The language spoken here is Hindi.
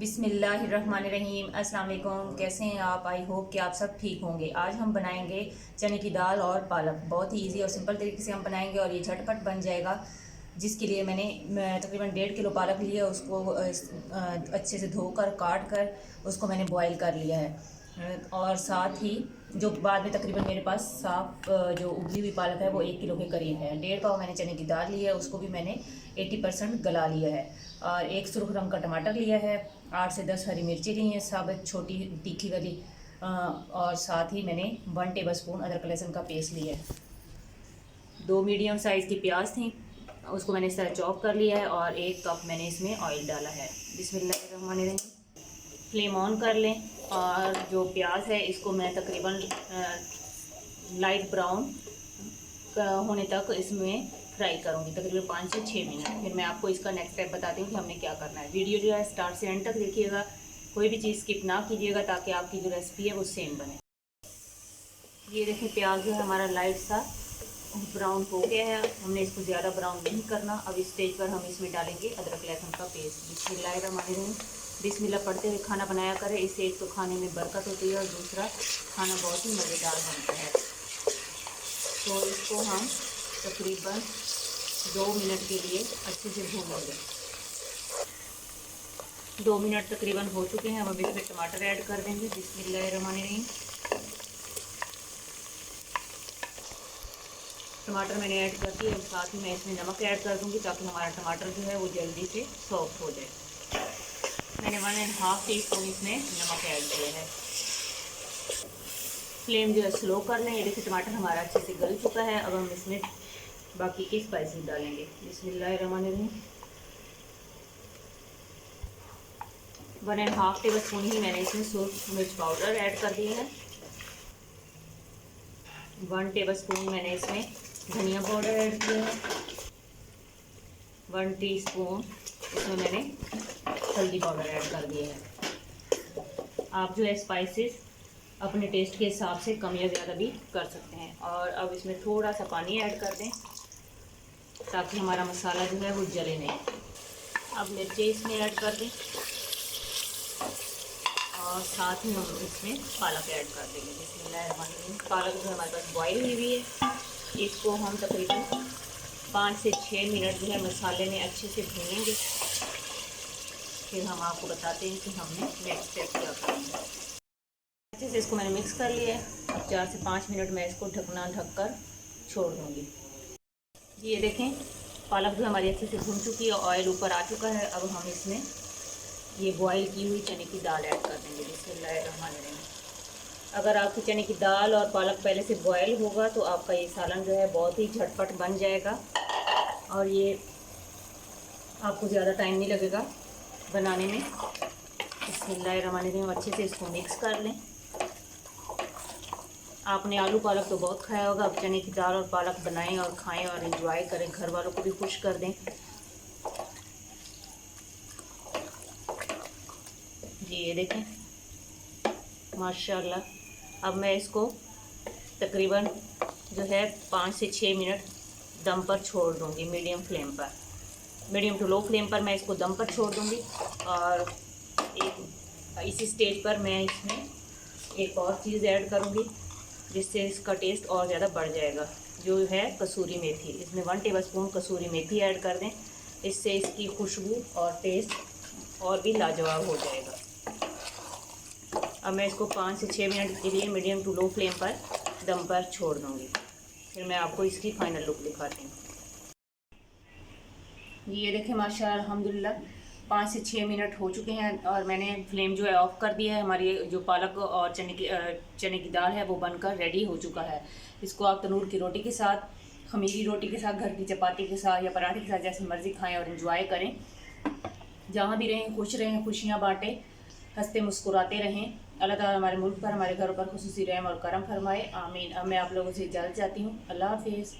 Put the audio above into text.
बिस्मिल्लाहिर्रहमानिर्रहीम। अस्सलाम वालेकुम। कैसे हैं आप? आई होप कि आप सब ठीक होंगे। आज हम बनाएंगे चने की दाल और पालक। बहुत ही इजी और सिंपल तरीके से हम बनाएंगे और ये झटपट बन जाएगा। जिसके लिए मैंने तकरीबन 1.5 किलो पालक लिया, उसको अच्छे से धोकर काट कर उसको मैंने बॉईल कर लिया है। और साथ ही जो बाद में तकरीबन मेरे पास साफ जो उबली हुई पालक है वो 1 किलो के करीब है। 1.5 पाव मैंने चने की दाल ली है, उसको भी मैंने 80% गला लिया है। और एक सुरख रंग का टमाटर लिया है, 8 से 10 हरी मिर्ची ली हैं साबित छोटी तीखी वाली। और साथ ही मैंने 1 टेबल स्पून अदरक लहसुन का पेस्ट लिया है। 2 मीडियम साइज़ की प्याज थी, उसको मैंने इस तरह चॉप कर लिया है। और 1 कप मैंने इसमें ऑयल डाला है। बिस्मिल्लाहिर्रहमानिर्रहीम। फ्लेम ऑन कर लें और जो प्याज है इसको मैं तकरीबन लाइट ब्राउन होने तक इसमें फ्राई करूँगी, तकरीबन 5 से 6 मिनट। फिर मैं आपको इसका नेक्स्ट स्टेप बताती हूँ कि हमने क्या करना है। वीडियो जो है स्टार्ट से एंड तक देखिएगा, कोई भी चीज़ स्किप ना कीजिएगा ताकि आपकी जो रेसिपी है वो सेम बने। ये देखिए प्याज जो है हमारा लाइट सा ब्राउन हो गया है, हमने इसको ज़्यादा ब्राउन नहीं करना। अब इस स्टेज पर हम इसमें डालेंगे अदरक लहसुन का पेस्ट। बिस्मिल्लाहिर्रहमानिर्रहीम। बिस्मिल्लाह पढ़ते हुए खाना बनाया करें, इससे एक तो खाने में बरकत होती है और दूसरा खाना बहुत ही मज़ेदार बनता है। तो इसको हम तकरीबन 2 मिनट के लिए अच्छे से भूनेंगे। 2 मिनट तकरीबन हो चुके हैं। अब इसमें टमाटर ऐड कर देंगे। बिस्मिल्लाहिर्रहमानिर्रहीम। टमाटर मैंने ऐड कर दिया और साथ ही मैं इसमें नमक ऐड कर दूंगी ताकि हमारा टमाटर जो है वो जल्दी से सॉफ्ट हो जाए। मैंने 1.5 टीस्पून इसमें नमक ऐड किया है। फ्लेम जो है स्लो कर लें। ये देखिए टमाटर हमारा अच्छे से गल चुका है। अब हम इसमें बाकी की स्पाइसेस डालेंगे। बिस्मिल्लाहिर्रहमानिर्रहीम। 1.5 टेबल स्पून ही मैंने इसमें सूरख मिर्च पाउडर ऐड कर दिया है। 1 टेबल स्पून मैंने इसमें धनिया पाउडर ऐड किया है। 1 टीस्पून इसमें मैंने हल्दी पाउडर ऐड कर दिया है। आप जो है स्पाइसेस अपने टेस्ट के हिसाब से कम या ज़्यादा भी कर सकते हैं। और अब इसमें थोड़ा सा पानी ऐड कर दें ताकि हमारा मसाला जो है वो जले नहीं। अब मिर्ची इसमें ऐड कर दें और साथ ही हम इसमें पालक ऐड कर देंगे। बिस्मिल्लाहिर्रहमानिर्रहीम। पालक जो हमारे पास बॉईल हुई हुई है, इसको हम तकरीबन 5 से 6 मिनट जो है मसाले में अच्छे से भूनेंगे। फिर हम आपको बताते हैं कि हमने नेक्स्ट स्टेप क्या करना है। अच्छे से इसको मैंने मिक्स कर लिया है। अब 4 से 5 मिनट मैं इसको ढक कर छोड़ दूँगी। ये देखें पालक जो हमारी अच्छे से भून चुकी है, ऑयल ऊपर आ चुका है। अब हम इसमें ये बॉईल की हुई चने की दाल ऐड कर देंगे। बिस्मिल्लाहिर्रहमानिर्रहीम। अगर आपकी चने की दाल और पालक पहले से बॉयल होगा तो आपका ये सालन जो है बहुत ही झटपट बन जाएगा और ये आपको ज़्यादा टाइम नहीं लगेगा बनाने में। बिस्मिल्लाहिर्रहमानिर्रहीम। अच्छे से इसको मिक्स कर लें। आपने आलू पालक तो बहुत खाया होगा, अब चने की दाल और पालक बनाएं और खाएं और एंजॉय करें, घर वालों को भी खुश कर दें। जी ये देखें माशाल्लाह। अब मैं इसको तकरीबन जो है 5 से 6 मिनट दम पर छोड़ दूंगी, मीडियम फ्लेम पर, मीडियम टू लो फ्लेम पर मैं इसको दम पर छोड़ दूंगी। और इसी स्टेज पर मैं इसमें एक और चीज़ ऐड करूंगी जिससे इसका टेस्ट और ज़्यादा बढ़ जाएगा, जो है कसूरी मेथी। इसमें 1 टेबल स्पून कसूरी मेथी ऐड कर दें, इससे इसकी खुशबू और टेस्ट और भी लाजवाब हो जाएगा। अब मैं इसको 5 से 6 मिनट के लिए मीडियम टू लो फ्लेम पर दम पर छोड़ दूँगी। फिर मैं आपको इसकी फ़ाइनल लुक दिखाती हूँ। ये देखें माशाल्लाह अल्हम्दुलिल्लाह 5 से 6 मिनट हो चुके हैं और मैंने फ्लेम जो है ऑफ़ कर दिया है। हमारी जो पालक और चने की दाल है वो बनकर रेडी हो चुका है। इसको आप तंदूर की रोटी के साथ, खमीरी रोटी के साथ, घर की चपाती के साथ या पराठे के साथ जैसे मर्ज़ी खाएं और एंजॉय करें। जहाँ भी रहें खुश रहें, खुशियाँ बाँटें, हंसते मुस्कुराते रहें। अल्लाह ताला हमारे मुल्क पर, हमारे घरों पर खुसूसी रहम और करम फरमाए। आमीन। अब मैं आप लोगों से इजाज़त चाहती हूँ। अल्लाह हाफिज़।